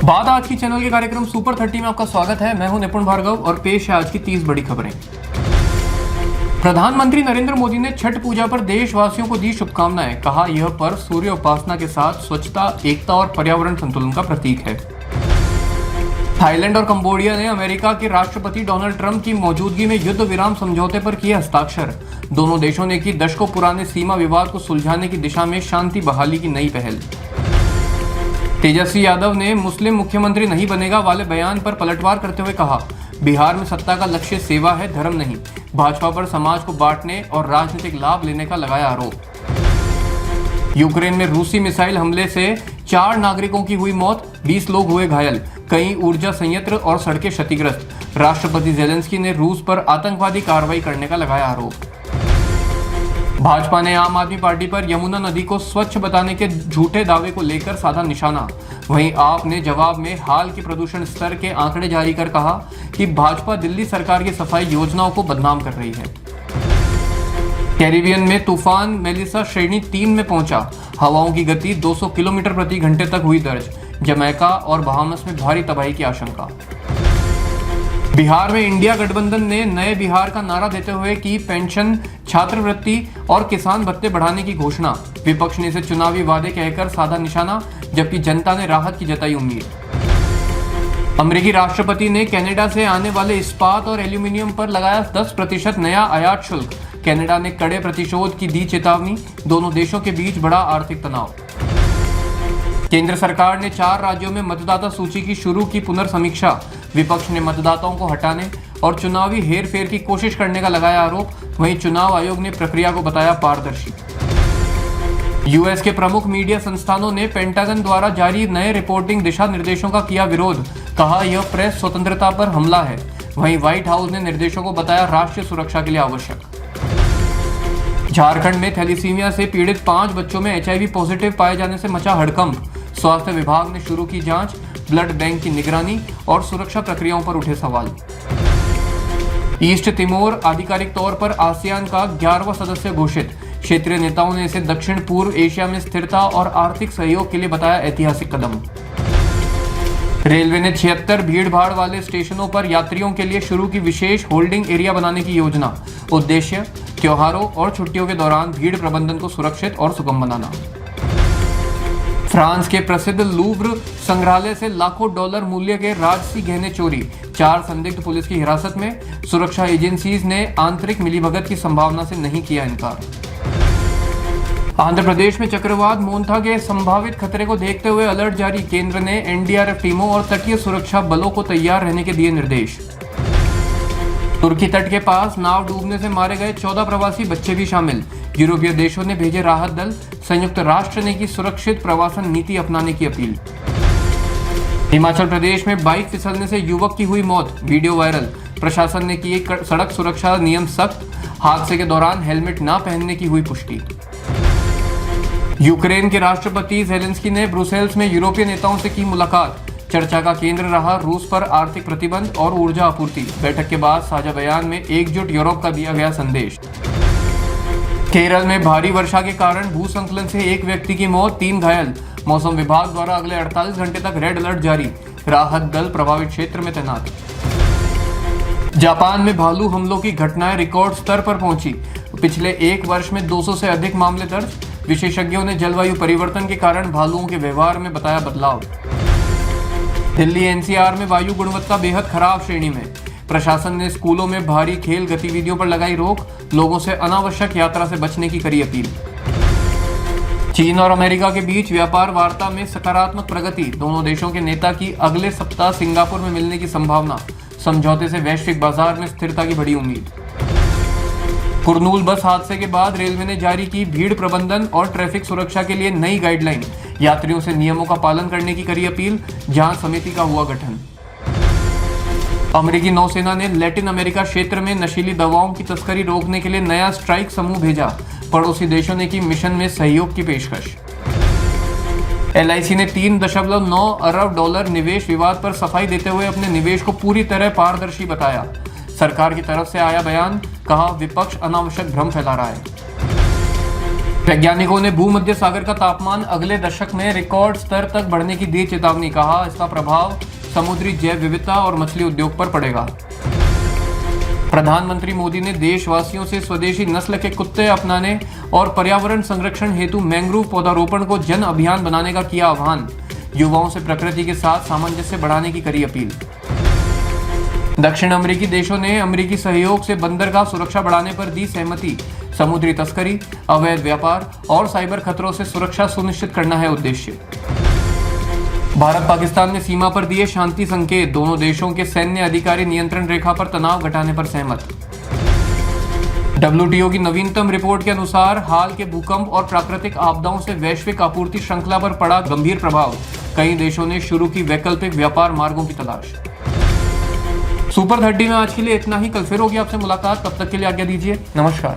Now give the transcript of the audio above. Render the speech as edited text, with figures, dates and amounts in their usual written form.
बात आज की चैनल के कार्यक्रम सुपर 30 में आपका स्वागत है। मैं हूं निपुण भार्गव और पेश है आज की 30 बड़ी खबरें। प्रधानमंत्री नरेंद्र मोदी ने छठ पूजा पर देशवासियों को दी शुभकामनाएं। कहा, यह पर्व सूर्य उपासना के साथ स्वच्छता, एकता और पर्यावरण संतुलन का प्रतीक है। थाईलैंड और कंबोडिया ने अमेरिका के राष्ट्रपति डोनाल्ड ट्रंप की मौजूदगी में युद्ध विराम समझौते पर किए हस्ताक्षर। दोनों देशों ने की दशकों पुराने सीमा विवाद को सुलझाने की दिशा में शांति बहाली की नई पहल। तेजस्वी यादव ने मुस्लिम मुख्यमंत्री नहीं बनेगा वाले बयान पर पलटवार करते हुए कहा, बिहार में सत्ता का लक्ष्य सेवा है, धर्म नहीं। भाजपा पर समाज को बांटने और राजनीतिक लाभ लेने का लगाया आरोप। यूक्रेन में रूसी मिसाइल हमले से 4 नागरिकों की हुई मौत, 20 लोग हुए घायल। कई ऊर्जा संयंत्र और सड़कें क्षतिग्रस्त। राष्ट्रपति जेलेंस्की ने रूस पर आतंकवादी कार्रवाई करने का लगाया आरोप। भाजपा ने आम आदमी पार्टी पर यमुना नदी को स्वच्छ बताने के झूठे दावे को लेकर साधा निशाना। वहीं आप ने जवाब में हाल के प्रदूषण स्तर के आंकड़े जारी कर कहा कि भाजपा दिल्ली सरकार की सफाई योजनाओं को बदनाम कर रही है। कैरिबियन में तूफान मेलिसा श्रेणी 3 में पहुंचा। हवाओं की गति 200 किलोमीटर प्रति घंटे तक हुई दर्ज। जमैका और बहामस में भारी तबाही की आशंका। बिहार में इंडिया गठबंधन ने नए बिहार का नारा देते हुए की पेंशन, छात्रवृत्ति और किसान भत्ते बढ़ाने की घोषणा। विपक्ष ने इसे चुनावी वादे कहकर साधा निशाना, जबकि जनता ने राहत की जताई उम्मीद। अमेरिकी राष्ट्रपति ने कनाडा से आने वाले इस्पात और एल्यूमिनियम पर लगाया 10% नया आयात शुल्क। कनाडा ने कड़े प्रतिशोध की दी चेतावनी। दोनों देशों के बीच बढ़ा आर्थिक तनाव। केंद्र सरकार ने 4 राज्यों में मतदाता सूची की शुरू की पुनर्समीक्षा। विपक्ष ने मतदाताओं को हटाने और चुनावी हेरफेर की कोशिश करने का लगाया आरोप। वहीं चुनाव आयोग ने प्रक्रिया को बताया पारदर्शी। यूएस के प्रमुख मीडिया संस्थानों ने पेंटागन द्वारा जारी नए रिपोर्टिंग दिशा निर्देशों का किया विरोध। कहा, यह प्रेस स्वतंत्रता पर हमला है। वहीं व्हाइट हाउस ने निर्देशों को बताया राष्ट्रीय सुरक्षा के लिए आवश्यक। झारखंड में थैलीसीमिया से पीड़ित 5 बच्चों में HIV पॉजिटिव पाए जाने से मचा हड़कंप। स्वास्थ्य विभाग ने शुरू की जांच। ब्लड बैंक की निगरानी और सुरक्षा प्रक्रियाओं पर उठे सवाल। ईस्ट तिमोर आधिकारिक तौर पर आसियान का 11वां सदस्य घोषित। क्षेत्रीय नेताओं ने इसे दक्षिण पूर्व एशिया में स्थिरता और आर्थिक सहयोग के लिए बताया ऐतिहासिक कदम। रेलवे ने 76 भीड़भाड़ वाले स्टेशनों पर यात्रियों के लिए शुरू की विशेष होल्डिंग एरिया बनाने की योजना। उद्देश्य, त्योहारों और छुट्टियों के दौरान भीड़ प्रबंधन को सुरक्षित और सुगम बनाना। फ्रांस के प्रसिद्ध लूव्र संग्रहालय से लाखों डॉलर मूल्य के राजसी गहने चोरी। 4 संदिग्ध पुलिस की हिरासत में। सुरक्षा एजेंसीज ने आंतरिक मिलीभगत की संभावना से नहीं किया इनकार। आंध्र प्रदेश में चक्रवात मोन्था के संभावित खतरे को देखते हुए अलर्ट जारी। केंद्र ने एनडीआरएफ टीमों और तटीय सुरक्षा बलों को तैयार रहने के दिए निर्देश। तुर्की तट के पास नाव डूबने से मारे गए 14 प्रवासी बच्चे भी शामिल। यूरोपीय देशों ने भेजे राहत दल। संयुक्त राष्ट्र ने की सुरक्षित प्रवासन नीति अपनाने की अपील। हिमाचल प्रदेश में बाइक फिसलने से युवक की हुई मौत, वीडियो वायरल। प्रशासन ने किए सड़क सुरक्षा नियम सख्त। हादसे के दौरान हेलमेट न पहनने की हुई पुष्टि। यूक्रेन के राष्ट्रपति जेलेंस्की ने ब्रुसेल्स में यूरोपीय नेताओं से की मुलाकात। चर्चा का केंद्र रहा रूस पर आर्थिक प्रतिबंध और ऊर्जा आपूर्ति। बैठक के बाद साझा बयान में एकजुट यूरोप का दिया गया संदेश। केरल में भारी वर्षा के कारण भूस्खलन से 1 व्यक्ति की मौत, 3 घायल। मौसम विभाग द्वारा अगले 48 घंटे तक रेड अलर्ट जारी। राहत दल प्रभावित क्षेत्र में तैनात। जापान में भालू हमलों की घटनाएं रिकॉर्ड स्तर पर पहुंची। पिछले 1 वर्ष में 200 से अधिक मामले दर्ज। विशेषज्ञों ने जलवायु परिवर्तन के कारण भालुओं के व्यवहार में बताया बदलाव। दिल्ली एनसीआर में वायु गुणवत्ता बेहद खराब श्रेणी में। प्रशासन ने स्कूलों में भारी खेल गतिविधियों पर लगाई रोक। लोगों से अनावश्यक यात्रा से बचने की करी अपील। चीन और अमेरिका के बीच व्यापार वार्ता में सकारात्मक प्रगति। दोनों देशों के नेता की अगले सप्ताह सिंगापुर में मिलने की संभावना। समझौते से वैश्विक बाजार में स्थिरता की बड़ी उम्मीद। कुरनूल बस हादसे के बाद रेलवे ने जारी की भीड़ प्रबंधन और ट्रैफिक सुरक्षा के लिए नई गाइडलाइन। यात्रियों से नियमों का पालन करने की करी अपील। जांच समिति का हुआ गठन। अमेरिकी नौसेना ने लैटिन अमेरिका क्षेत्र में नशीली दवाओं की तस्करी रोकने के लिए नया स्ट्राइक समूह भेजा। पड़ोसी देशों ने की मिशन में सहयोग की पेशकश। LIC ने $3.9 अरब निवेश विवाद पर सफाई देते हुए अपने निवेश को पूरी तरह पारदर्शी बताया। सरकार की तरफ से आया बयान, कहा विपक्ष अनावश्यक भ्रम फैला रहा है। वैज्ञानिकों ने भूमध्य सागर का तापमान अगले दशक में रिकॉर्ड स्तर तक बढ़ने की दी चेतावनी। कहा, इसका प्रभाव समुद्री जैव विविधता और मछली उद्योग पर पड़ेगा। प्रधानमंत्री मोदी ने देशवासियों से स्वदेशी नस्ल के कुत्ते अपनाने और पर्यावरण संरक्षण हेतु मैंग्रोव पौधारोपण को जन अभियान बनाने का किया आह्वान। युवाओं से प्रकृति के साथ सामंजस्य बढ़ाने की करी अपील। दक्षिण अमेरिकी देशों ने अमेरिकी सहयोग से बंदरगाह सुरक्षा बढ़ाने पर दी सहमति। समुद्री तस्करी, अवैध व्यापार और साइबर खतरों से सुरक्षा सुनिश्चित करना है उद्देश्य। भारत पाकिस्तान ने सीमा पर दिए शांति संकेत। दोनों देशों के सैन्य अधिकारी नियंत्रण रेखा पर तनाव घटाने पर सहमत। WTO की नवीनतम रिपोर्ट के अनुसार हाल के भूकंप और प्राकृतिक आपदाओं से वैश्विक आपूर्ति श्रृंखला पर पड़ा गंभीर प्रभाव। कई देशों ने शुरू की वैकल्पिक व्यापार मार्गों की तलाश। सुपर 30 में आज के लिए इतना ही। कल फिर होगी आपसे मुलाकात। तब तक के लिए आज्ञा दीजिए। नमस्कार।